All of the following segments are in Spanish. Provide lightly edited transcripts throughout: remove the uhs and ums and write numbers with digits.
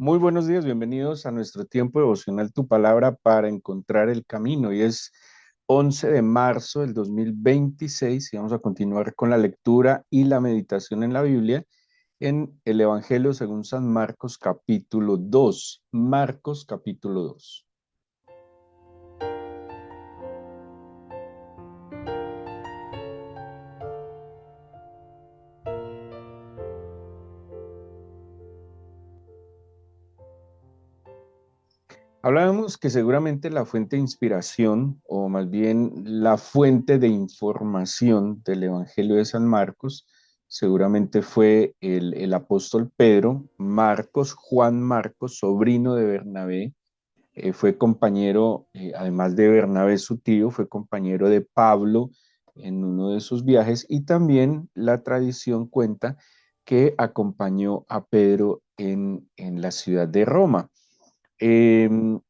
Muy buenos días, bienvenidos a nuestro tiempo devocional Tu Palabra para encontrar el camino. Y es 11 de marzo del 2026 y vamos a continuar con la lectura y la meditación en la Biblia en el Evangelio según San Marcos capítulo 2. Marcos capítulo 2. Hablábamos que seguramente la fuente de inspiración, o más bien la fuente de información del Evangelio de San Marcos, seguramente fue el apóstol Pedro, Juan Marcos, sobrino de Bernabé, fue compañero, además de Bernabé, su tío, fue compañero de Pablo en uno de sus viajes y también la tradición cuenta que acompañó a Pedro en la ciudad de Roma. Em,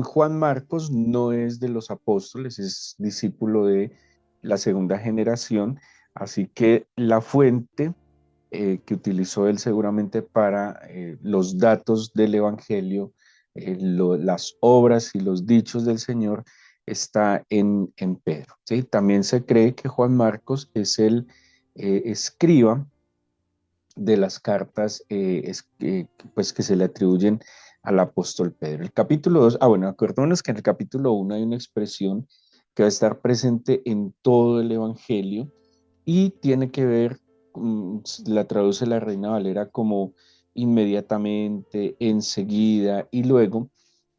Juan Marcos no es de los apóstoles, es discípulo de la segunda generación, así que la fuente que utilizó él seguramente para los datos del Evangelio, las obras y los dichos del Señor, está en Pedro. ¿Sí? También se cree que Juan Marcos es el escriba de las cartas pues, que se le atribuyen al apóstol Pedro. El capítulo 2, bueno, acordémonos que en el capítulo 1 hay una expresión que va a estar presente en todo el Evangelio y tiene que ver, la traduce la Reina Valera como inmediatamente, enseguida y luego,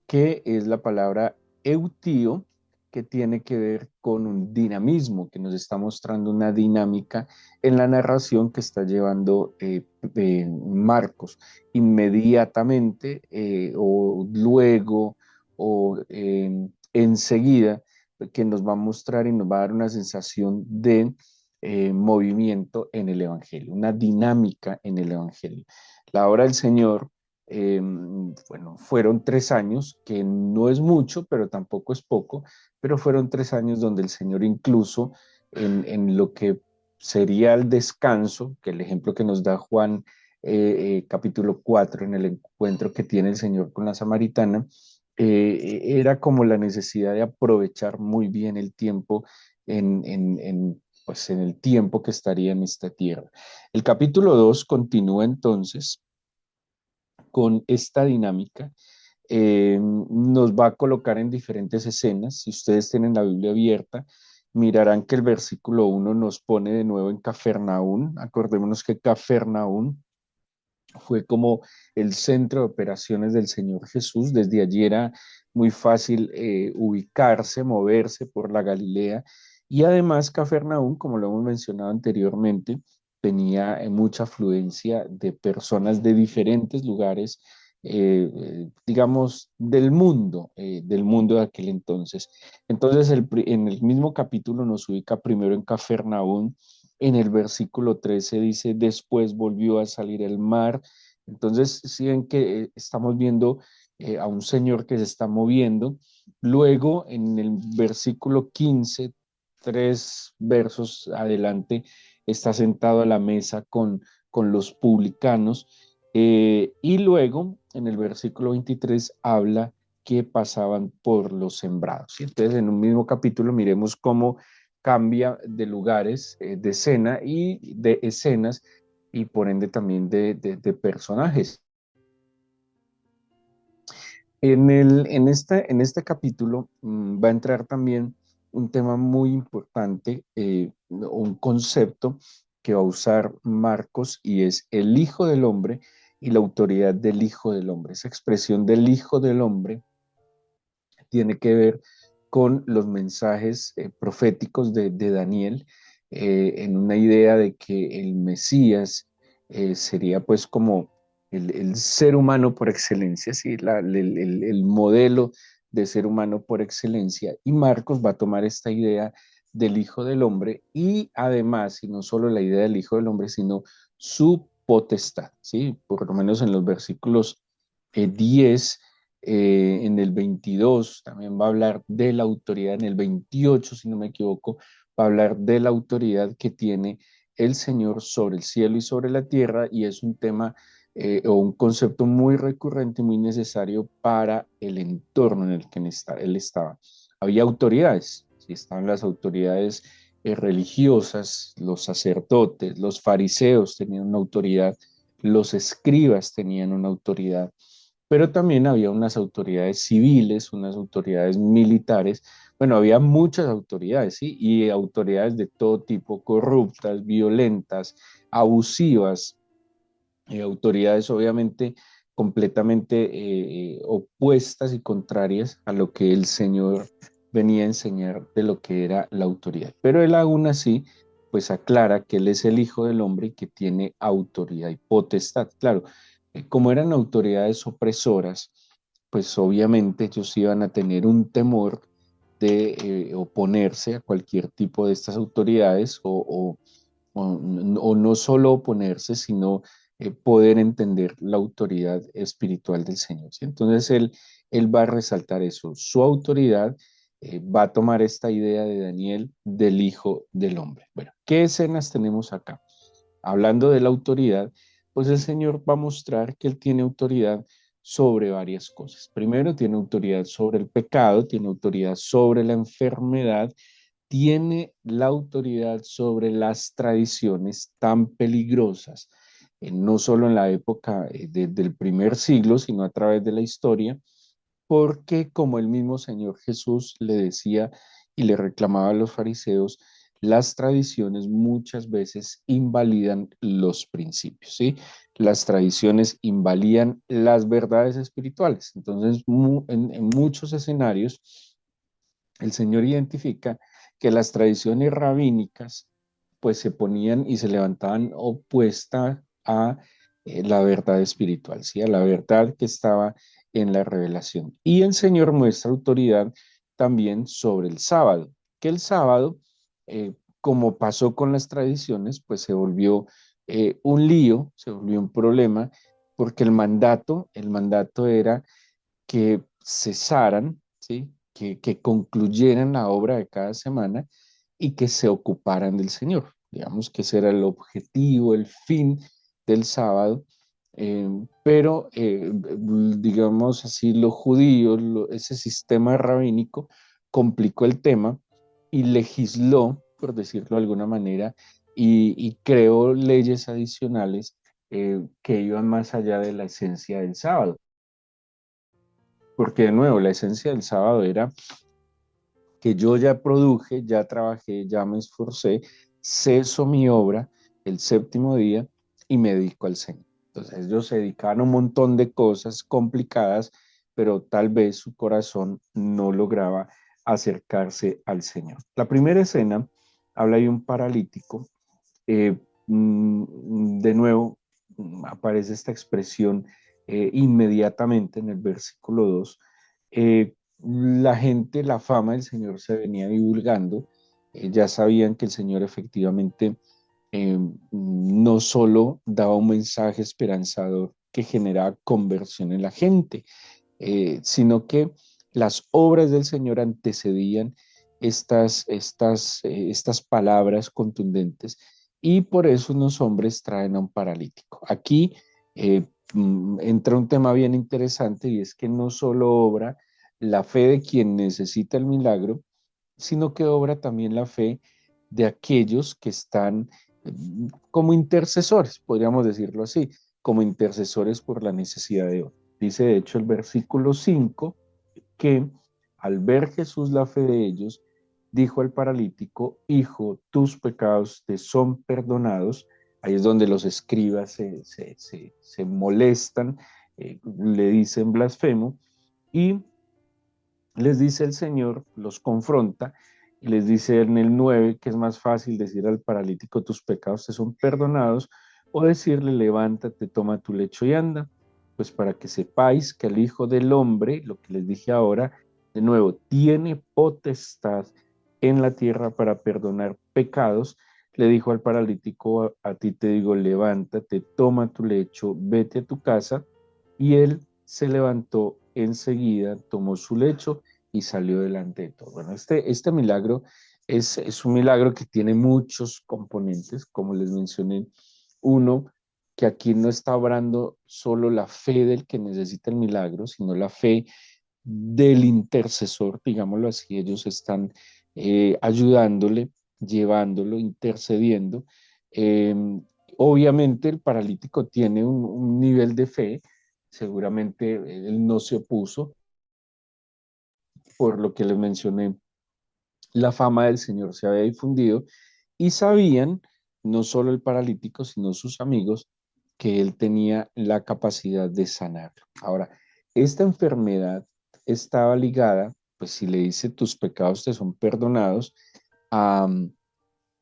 que es la palabra eutío, que tiene que ver con un dinamismo, que nos está mostrando una dinámica en la narración que está llevando Marcos, inmediatamente o luego o enseguida, que nos va a mostrar y nos va a dar una sensación de movimiento en el Evangelio, una dinámica en el Evangelio. La obra del Señor, bueno, fueron 3 años, que no es mucho, pero tampoco es poco, pero fueron 3 años donde el Señor incluso en lo que sería el descanso, que el ejemplo que nos da Juan capítulo 4 en el encuentro que tiene el Señor con la samaritana, era como la necesidad de aprovechar muy bien el tiempo pues en el tiempo que estaría en esta tierra. El capítulo 2 continúa entonces con esta dinámica. Nos va a colocar en diferentes escenas. Si ustedes tienen la Biblia abierta, mirarán que el versículo 1 nos pone de nuevo en Cafarnaún. Acordémonos que Cafarnaún fue como el centro de operaciones del Señor Jesús. Desde allí era muy fácil ubicarse, moverse por la Galilea. Y además Cafarnaún, como lo hemos mencionado anteriormente, tenía mucha afluencia de personas de diferentes lugares, digamos, del mundo de aquel entonces. Entonces, en el mismo capítulo nos ubica primero en Cafarnaún. En el versículo 13 dice, después volvió a salir el mar. Entonces, si ven que estamos viendo a un señor que se está moviendo. Luego, en el versículo 15, 3 versos adelante, está sentado a la mesa con los publicanos. Y luego, en el versículo 23, habla que pasaban por los sembrados. Y entonces, en un mismo capítulo, miremos cómo cambia de lugares, de escena y de escenas, y por ende también de personajes. En este capítulo va a entrar también un tema muy importante, un concepto que va a usar Marcos, y es el Hijo del Hombre y la autoridad del Hijo del Hombre. Esa expresión del Hijo del Hombre tiene que ver con los mensajes proféticos de Daniel, en una idea de que el Mesías sería pues como el ser humano por excelencia, ¿sí? El modelo de ser humano por excelencia. Y Marcos va a tomar esta idea del Hijo del Hombre y además, y no solo la idea del Hijo del Hombre, sino su potestad, ¿sí? Por lo menos en los versículos 10, en el 22 también va a hablar de la autoridad, en el 28, si no me equivoco, va a hablar de la autoridad que tiene el Señor sobre el cielo y sobre la tierra, y es un tema o un concepto muy recurrente y muy necesario para el entorno en el que él estaba. Había autoridades, ¿sí? Estaban las autoridades religiosas, los sacerdotes, los fariseos tenían una autoridad, los escribas tenían una autoridad, pero también había unas autoridades civiles, unas autoridades militares. Bueno, había muchas autoridades, ¿sí? Y autoridades de todo tipo, corruptas, violentas, abusivas, autoridades obviamente completamente opuestas y contrarias a lo que el Señor venía a enseñar de lo que era la autoridad. Pero él aún así, pues aclara que él es el Hijo del Hombre y que tiene autoridad y potestad. Claro, como eran autoridades opresoras, pues obviamente ellos iban a tener un temor de oponerse a cualquier tipo de estas autoridades o no solo oponerse, sino poder entender la autoridad espiritual del Señor, ¿sí? Entonces él va a resaltar eso, su autoridad, va a tomar esta idea de Daniel del Hijo del Hombre. Bueno, ¿qué escenas tenemos acá? Hablando de la autoridad, pues el Señor va a mostrar que Él tiene autoridad sobre varias cosas. Primero, tiene autoridad sobre el pecado, tiene autoridad sobre la enfermedad, tiene la autoridad sobre las tradiciones tan peligrosas, no solo en la época del primer siglo, sino a través de la historia, porque como el mismo Señor Jesús le decía y le reclamaba a los fariseos, las tradiciones muchas veces invalidan los principios, ¿sí? Las tradiciones invalidan las verdades espirituales. Entonces, en muchos escenarios, el Señor identifica que las tradiciones rabínicas pues se ponían y se levantaban opuesta a la verdad espiritual, ¿sí? A la verdad que estaba en la revelación. Y el Señor muestra autoridad también sobre el sábado, que el sábado, eh, como pasó con las tradiciones, pues se volvió un lío, se volvió un problema, porque el mandato era que cesaran, ¿sí? Que concluyeran la obra de cada semana y que se ocuparan del Señor. Digamos que ese era el objetivo, el fin del sábado. Pero, digamos así, los judíos, ese sistema rabínico complicó el tema y legisló, por decirlo de alguna manera, y creó leyes adicionales que iban más allá de la esencia del sábado. Porque de nuevo, la esencia del sábado era que yo ya produje, ya trabajé, ya me esforcé, ceso mi obra el séptimo día y me dedico al Señor. Entonces ellos se dedicaban a un montón de cosas complicadas, pero tal vez su corazón no lograba acercarse al Señor. La primera escena habla de un paralítico. eh, de nuevo, aparece esta expresión inmediatamente en el versículo 2. La gente, la fama del Señor se venía divulgando, ya sabían que el Señor efectivamente no solo daba un mensaje esperanzador que generaba conversión en la gente, sino que las obras del Señor antecedían estas palabras contundentes y por eso unos hombres traen a un paralítico. Aquí entra un tema bien interesante y es que no solo obra la fe de quien necesita el milagro, sino que obra también la fe de aquellos que están como intercesores, podríamos decirlo así, como intercesores por la necesidad de otros. Dice de hecho el versículo 5 que al ver Jesús la fe de ellos, dijo al paralítico, hijo, tus pecados te son perdonados. Ahí es donde los escribas se molestan, le dicen blasfemo, y les dice el Señor, los confronta, y les dice en el 9 que es más fácil decir al paralítico, tus pecados te son perdonados, o decirle, levántate, toma tu lecho y anda, pues para que sepáis que el Hijo del Hombre, lo que les dije ahora, de nuevo, tiene potestad en la tierra para perdonar pecados. Le dijo al paralítico, a ti te digo, levántate, toma tu lecho, vete a tu casa, y él se levantó enseguida, tomó su lecho y salió delante de todo. Bueno, este milagro Es un milagro que tiene muchos componentes, como les mencioné. Uno, que aquí no está obrando solo la fe del que necesita el milagro, sino la fe del intercesor, digámoslo así. Ellos están ayudándole, llevándolo, intercediendo. Eh, Obviamente el paralítico tiene un nivel de fe, seguramente él no se opuso, por lo que les mencioné, la fama del Señor se había difundido y sabían, no solo el paralítico, sino sus amigos, que él tenía la capacidad de sanarlo. Ahora, esta enfermedad estaba ligada, pues si le dice tus pecados te son perdonados, a,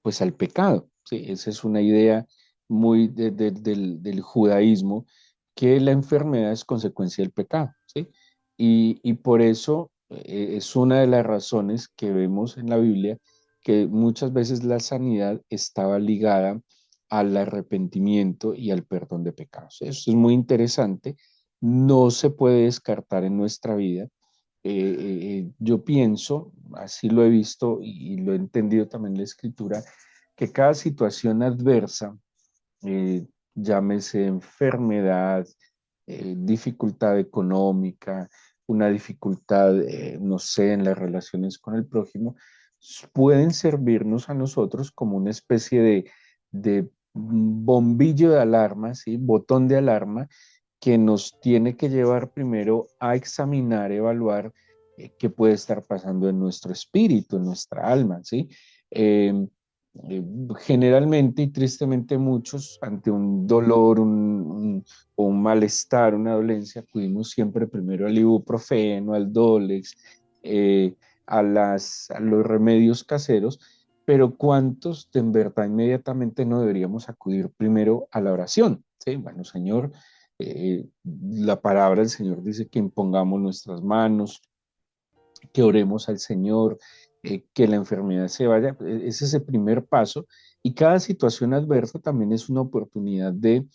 pues al pecado. ¿Sí? Esa es una idea muy del judaísmo, que la enfermedad es consecuencia del pecado. ¿Sí? Y por eso es una de las razones que vemos en la Biblia que muchas veces la sanidad estaba ligada al arrepentimiento y al perdón de pecados. Eso es muy interesante, no se puede descartar en nuestra vida. Yo pienso, así lo he visto y lo he entendido también en la escritura, que cada situación adversa, eh, llámese enfermedad, dificultad económica, una dificultad, no sé, en las relaciones con el prójimo, pueden servirnos a nosotros como una especie de bombillo de alarma, ¿sí? Botón de alarma que nos tiene que llevar primero a examinar, evaluar qué puede estar pasando en nuestro espíritu, en nuestra alma, ¿sí? Eh, eh, Generalmente y tristemente muchos ante un dolor o un malestar, una dolencia, acudimos siempre primero al ibuprofeno, al Dolex, eh, a los remedios caseros, pero ¿cuántos de en verdad inmediatamente no deberíamos acudir primero a la oración? Sí, bueno, Señor, la palabra del Señor dice que impongamos nuestras manos, que oremos al Señor, que la enfermedad se vaya. Ese es el primer paso. Y cada situación adversa también es una oportunidad de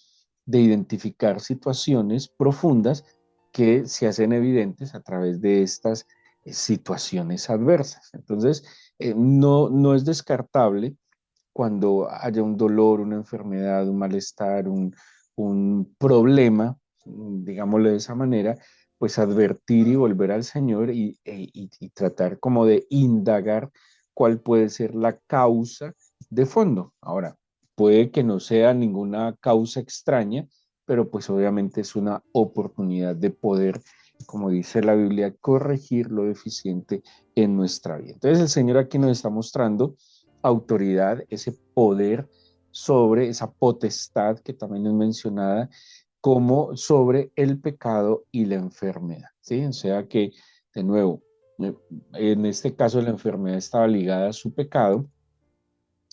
identificar situaciones profundas que se hacen evidentes a través de estas situaciones adversas. Entonces, no es descartable cuando haya un dolor, una enfermedad, un malestar, un problema, digámoslo de esa manera, pues advertir y volver al Señor y tratar como de indagar cuál puede ser la causa de fondo. Ahora, puede que no sea ninguna causa extraña, pero pues obviamente es una oportunidad de poder, como dice la Biblia, corregir lo deficiente en nuestra vida. Entonces el Señor aquí nos está mostrando autoridad, ese poder sobre esa potestad que también es mencionada como sobre el pecado y la enfermedad, ¿sí? O sea que, de nuevo, eh, en este caso la enfermedad estaba ligada a su pecado,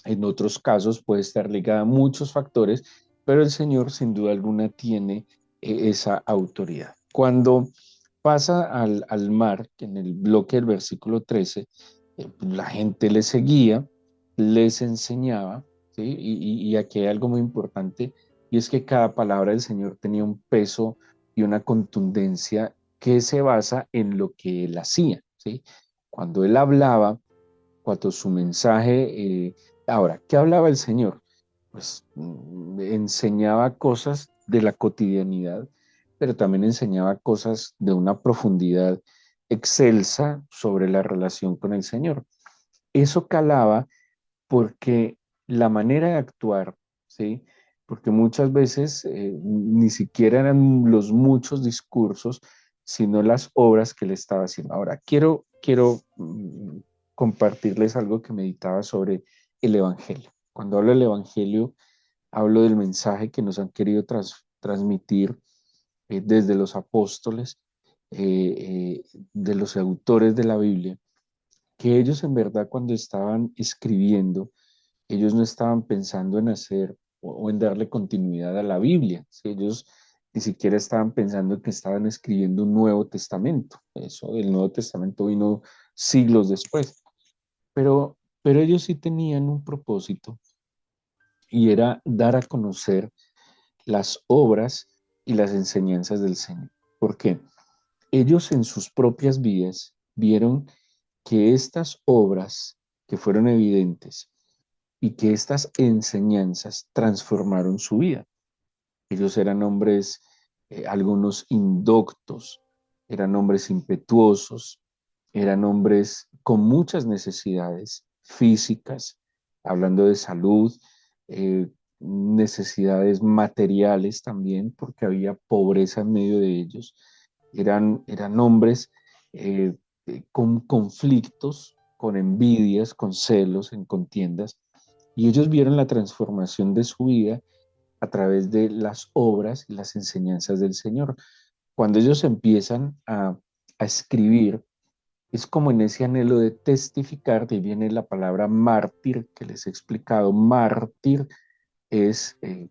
en otros casos puede estar ligada a muchos factores, pero el Señor sin duda alguna tiene esa autoridad. Cuando pasa al mar, que en el bloque del versículo 13, la gente le seguía, les enseñaba, ¿sí? Y aquí hay algo muy importante, y es que cada palabra del Señor tenía un peso y una contundencia que se basa en lo que él hacía, ¿sí? Cuando él hablaba, cuando su mensaje, ahora, ¿qué hablaba el Señor? Pues enseñaba cosas de la cotidianidad, pero también enseñaba cosas de una profundidad excelsa sobre la relación con el Señor. Eso calaba porque la manera de actuar, ¿sí? Porque muchas veces ni siquiera eran los muchos discursos, sino las obras que él estaba haciendo. Ahora, quiero compartirles algo que meditaba sobre el Evangelio. Cuando hablo del Evangelio, hablo del mensaje que nos han querido transmitir desde los apóstoles, de los autores de la Biblia, que ellos en verdad cuando estaban escribiendo, ellos no estaban pensando en hacer o en darle continuidad a la Biblia. ¿Sí? Ellos ni siquiera estaban pensando que estaban escribiendo un Nuevo Testamento. Eso, el Nuevo Testamento vino siglos después. Pero ellos sí tenían un propósito y era dar a conocer las obras y las enseñanzas del Señor. ¿Por qué? Ellos en sus propias vidas vieron que estas obras que fueron evidentes y que estas enseñanzas transformaron su vida. Ellos eran hombres, algunos indoctos, eran hombres impetuosos, eran hombres con muchas necesidades físicas, hablando de salud, eh, necesidades materiales también, porque había pobreza en medio de ellos. Eran hombres eh, con conflictos, con envidias, con celos, en contiendas, y ellos vieron la transformación de su vida a través de las obras y las enseñanzas del Señor. Cuando ellos empiezan a escribir, es como en ese anhelo de testificar, de ahí viene la palabra mártir que les he explicado. Mártir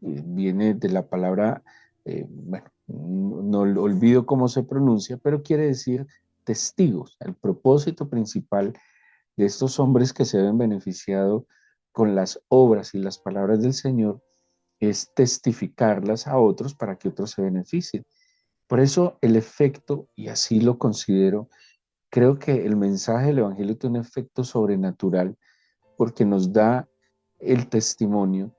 viene de la palabra, bueno, no olvido cómo se pronuncia, pero quiere decir testigos. El propósito principal de estos hombres que se ven beneficiado con las obras y las palabras del Señor es testificarlas a otros para que otros se beneficien. Por eso el efecto, y así lo considero, creo que el mensaje del Evangelio tiene un efecto sobrenatural porque nos da el testimonio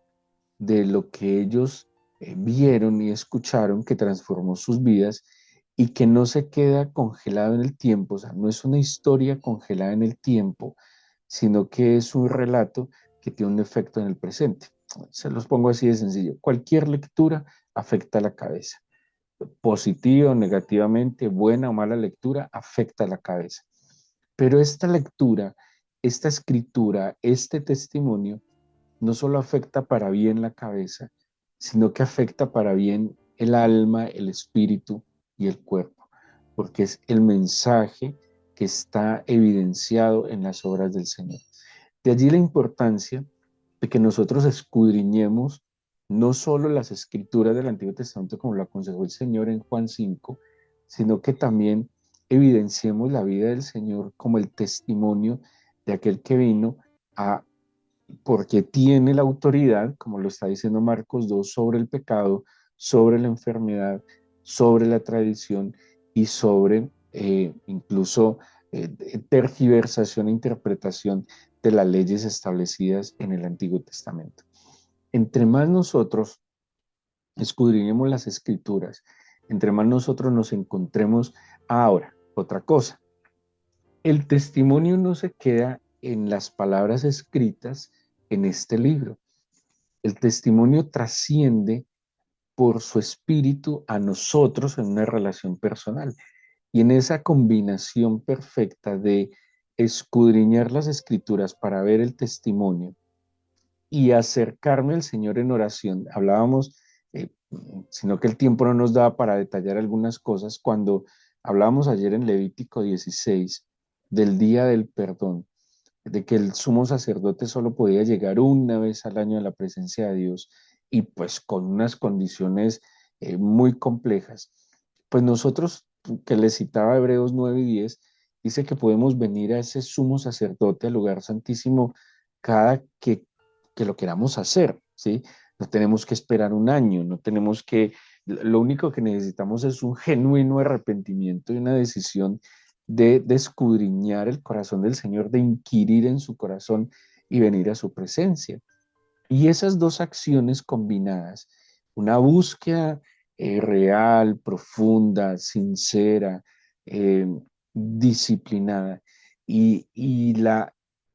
de lo que ellos vieron y escucharon que transformó sus vidas y que no se queda congelado en el tiempo, o sea, no es una historia congelada en el tiempo, sino que es un relato que tiene un efecto en el presente. Se los pongo así de sencillo. Cualquier lectura afecta a la cabeza. Positiva o negativamente, buena o mala lectura, afecta a la cabeza. Pero esta lectura, esta escritura, este testimonio, no solo afecta para bien la cabeza, sino que afecta para bien el alma, el espíritu y el cuerpo, porque es el mensaje que está evidenciado en las obras del Señor. De allí la importancia de que nosotros escudriñemos no solo las escrituras del Antiguo Testamento como lo aconsejó el Señor en Juan 5, sino que también evidenciemos la vida del Señor como el testimonio de aquel que vino a, porque tiene la autoridad, como lo está diciendo Marcos 2, sobre el pecado, sobre la enfermedad, sobre la tradición y sobre incluso tergiversación e interpretación de las leyes establecidas en el Antiguo Testamento. Entre más nosotros escudriñemos las escrituras, entre más nosotros nos encontremos ahora, otra cosa, el testimonio no se queda en las palabras escritas en este libro. El testimonio trasciende por su espíritu a nosotros en una relación personal. Y en esa combinación perfecta de escudriñar las escrituras para ver el testimonio y acercarme al Señor en oración, hablábamos, eh, sino que el tiempo no nos daba para detallar algunas cosas, cuando hablábamos ayer en Levítico 16 del día del perdón, de que el sumo sacerdote solo podía llegar una vez al año a la presencia de Dios y pues con unas condiciones muy complejas. Pues nosotros, que le citaba Hebreos 9 y 10, dice que podemos venir a ese sumo sacerdote, al lugar santísimo, cada que lo queramos hacer, ¿sí? No tenemos que esperar un año, no tenemos que, lo único que necesitamos es un genuino arrepentimiento y una decisión de escudriñar el corazón del Señor, de inquirir en su corazón y venir a su presencia. Y esas dos acciones combinadas, una búsqueda real, profunda, sincera, eh, disciplinada, y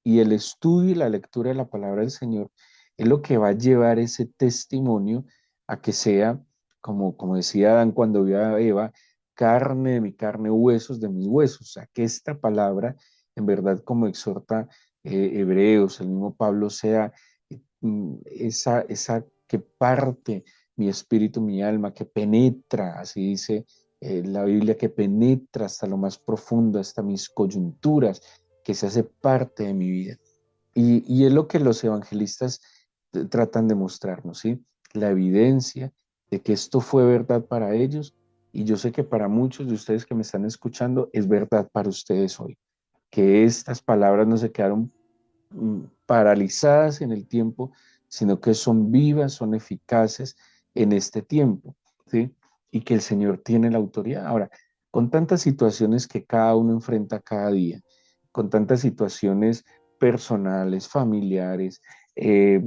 y el estudio y la lectura de la palabra del Señor es lo que va a llevar ese testimonio a que sea, como decía Adán cuando vio a Eva, carne de mi carne, huesos de mis huesos. O sea, que esta palabra, en verdad, como exhorta Hebreos, el mismo Pablo, sea esa que parte mi espíritu, mi alma, que penetra, así dice la Biblia, que penetra hasta lo más profundo, hasta mis coyunturas, que se hace parte de mi vida. Y es lo que los evangelistas tratan de mostrarnos, ¿sí? La evidencia de que esto fue verdad para ellos, y yo sé que para muchos de ustedes que me están escuchando es verdad para ustedes hoy, que estas palabras no se quedaron paralizadas en el tiempo, sino que son vivas, son eficaces en este tiempo, ¿sí? Y que el Señor tiene la autoridad. Ahora, con tantas situaciones que cada uno enfrenta cada día, con tantas situaciones personales, familiares, eh,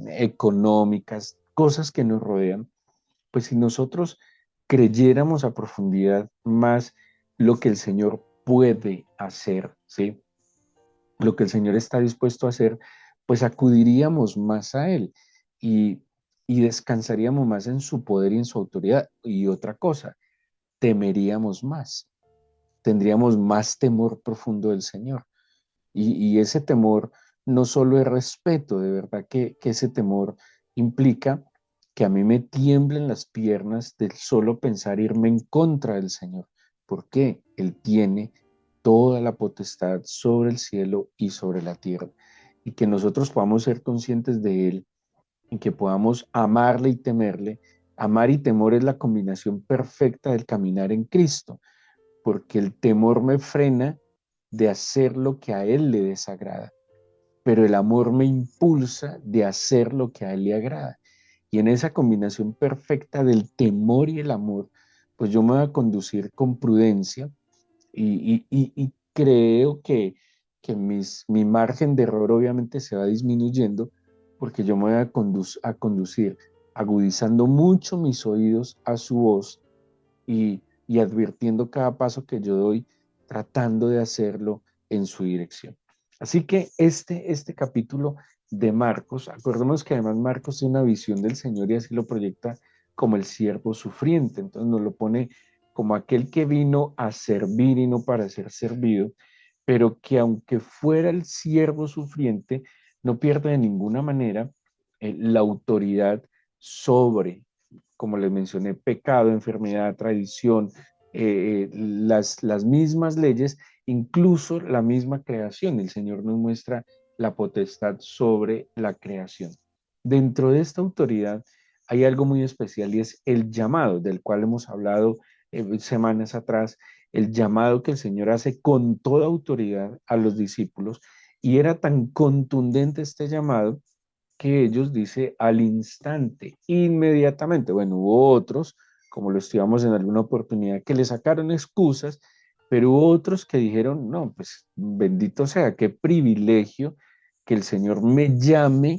económicas, cosas que nos rodean, pues si nosotros creyéramos a profundidad más lo que el Señor puede hacer, ¿sí? Lo que el Señor está dispuesto a hacer, pues acudiríamos más a Él y, y descansaríamos más en su poder y en su autoridad. Y otra cosa, temeríamos más, tendríamos más temor profundo del Señor. Y ese temor no solo es respeto, de verdad que ese temor implica que a mí me tiemblen las piernas del solo pensar irme en contra del Señor. ¿Por qué? Él tiene toda la potestad sobre el cielo y sobre la tierra. Y que nosotros podamos ser conscientes de Él y que podamos amarle y temerle. Amar y temor es la combinación perfecta del caminar en Cristo, porque el temor me frena de hacer lo que a Él le desagrada, pero el amor me impulsa de hacer lo que a Él le agrada. Y en esa combinación perfecta del temor y el amor, pues yo me voy a conducir con prudencia y creo que mi margen de error obviamente se va disminuyendo porque yo me voy a conducir agudizando mucho mis oídos a su voz y advirtiendo cada paso que yo doy, tratando de hacerlo en su dirección. Así que este capítulo de Marcos, acordemos que además Marcos tiene una visión del Señor y así lo proyecta como el siervo sufriente, entonces nos lo pone como aquel que vino a servir y no para ser servido, pero que aunque fuera el siervo sufriente, no pierde de ninguna manera la autoridad sobre, como les mencioné, pecado, enfermedad, tradición, las mismas leyes, incluso la misma creación. El Señor nos muestra la potestad sobre la creación. Dentro de esta autoridad hay algo muy especial y es el llamado, del cual hemos hablado semanas atrás, el llamado que el Señor hace con toda autoridad a los discípulos. Y era tan contundente este llamado que ellos dice al instante, inmediatamente. Bueno, hubo otros, como lo estudiamos en alguna oportunidad, que le sacaron excusas, pero hubo otros que dijeron, no, pues bendito sea, qué privilegio que el Señor me llame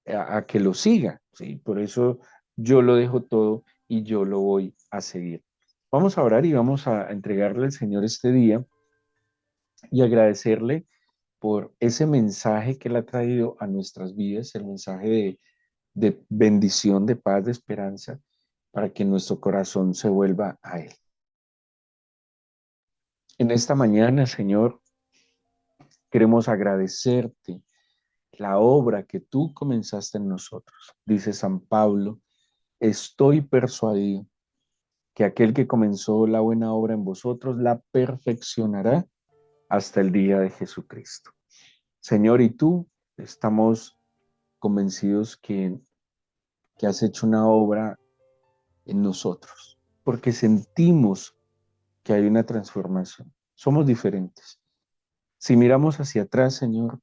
a que lo siga, ¿sí? Por eso yo lo dejo todo y yo lo voy a seguir. Vamos a orar y vamos a entregarle al Señor este día y agradecerle por ese mensaje que Él ha traído a nuestras vidas, el mensaje de bendición, de paz, de esperanza, para que nuestro corazón se vuelva a Él. En esta mañana, Señor, queremos agradecerte la obra que tú comenzaste en nosotros. Dice San Pablo, estoy persuadido que aquel que comenzó la buena obra en vosotros la perfeccionará hasta el día de Jesucristo. Señor, y tú estamos convencidos que has hecho una obra en nosotros, porque sentimos que hay una transformación. Somos diferentes. Si miramos hacia atrás, Señor,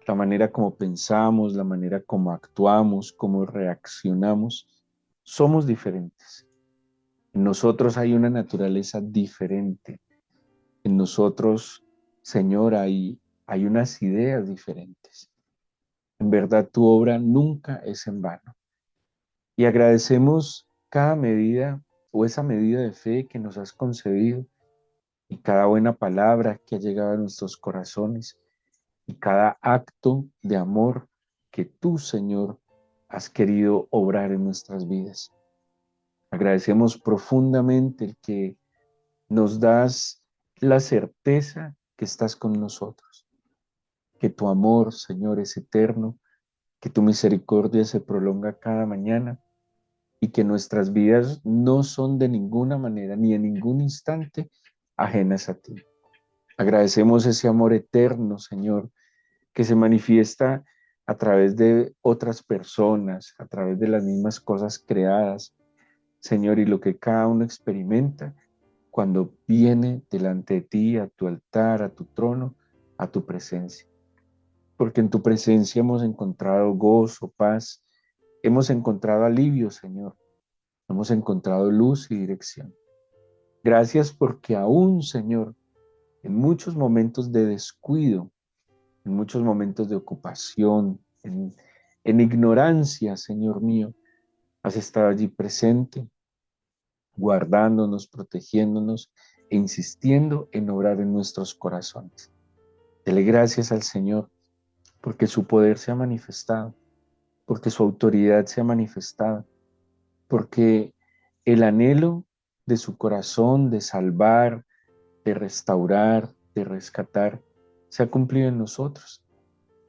la manera como pensamos, la manera como actuamos, como reaccionamos, somos diferentes. En nosotros hay una naturaleza diferente. En nosotros, Señor, hay unas ideas diferentes. En verdad, tu obra nunca es en vano. Y agradecemos cada medida o esa medida de fe que nos has concedido y cada buena palabra que ha llegado a nuestros corazones y cada acto de amor que tú, Señor, has querido obrar en nuestras vidas. Agradecemos profundamente el que nos das la certeza que estás con nosotros, que tu amor, Señor, es eterno, que tu misericordia se prolonga cada mañana y que nuestras vidas no son de ninguna manera ni en ningún instante ajenas a ti. Agradecemos ese amor eterno, Señor, que se manifiesta a través de otras personas, a través de las mismas cosas creadas, Señor, y lo que cada uno experimenta cuando viene delante de ti, a tu altar, a tu trono, a tu presencia. Porque en tu presencia hemos encontrado gozo, paz, hemos encontrado alivio, Señor, hemos encontrado luz y dirección. Gracias porque aún, Señor, en muchos momentos de descuido, en muchos momentos de ocupación, en ignorancia, Señor mío, has estado allí presente, guardándonos, protegiéndonos e insistiendo en obrar en nuestros corazones. Dele gracias al Señor porque su poder se ha manifestado, porque su autoridad se ha manifestado, porque el anhelo de su corazón de salvar, de restaurar, de rescatar, se ha cumplido en nosotros.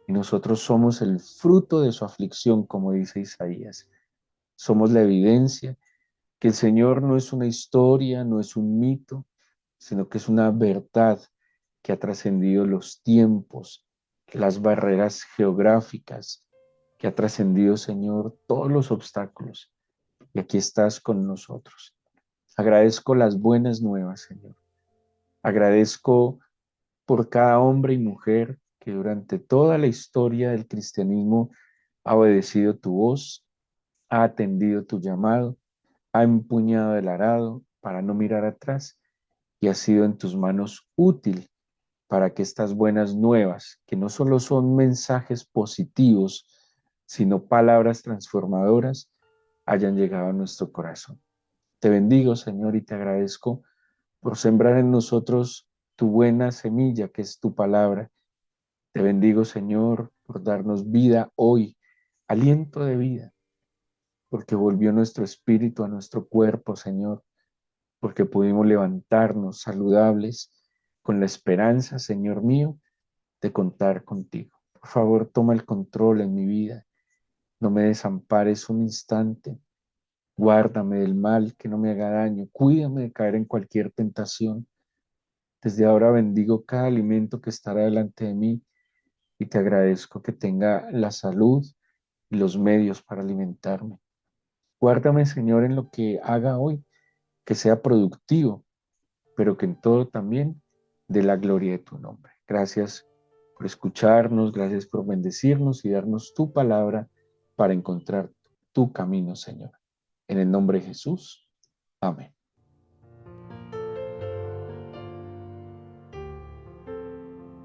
Y nosotros somos el fruto de su aflicción, como dice Isaías. Somos la evidencia que el Señor no es una historia, no es un mito, sino que es una verdad que ha trascendido los tiempos, las barreras geográficas, que ha trascendido, Señor, todos los obstáculos. Y aquí estás con nosotros. Agradezco las buenas nuevas, Señor. Agradezco por cada hombre y mujer que durante toda la historia del cristianismo ha obedecido tu voz, ha atendido tu llamado, ha empuñado el arado para no mirar atrás y ha sido en tus manos útil para que estas buenas nuevas, que no solo son mensajes positivos, sino palabras transformadoras, hayan llegado a nuestro corazón. Te bendigo, Señor, y te agradezco por sembrar en nosotros tu buena semilla, que es tu palabra. Te bendigo, Señor, por darnos vida hoy, aliento de vida, porque volvió nuestro espíritu a nuestro cuerpo, Señor, porque pudimos levantarnos saludables con la esperanza, Señor mío, de contar contigo. Por favor, toma el control en mi vida. No me desampares un instante. Guárdame del mal que no me haga daño. Cuídame de caer en cualquier tentación. Desde ahora bendigo cada alimento que estará delante de mí y te agradezco que tenga la salud y los medios para alimentarme. Guárdame, Señor, en lo que haga hoy, que sea productivo, pero que en todo también dé la gloria de tu nombre. Gracias por escucharnos, gracias por bendecirnos y darnos tu palabra para encontrar tu camino, Señor. En el nombre de Jesús. Amén.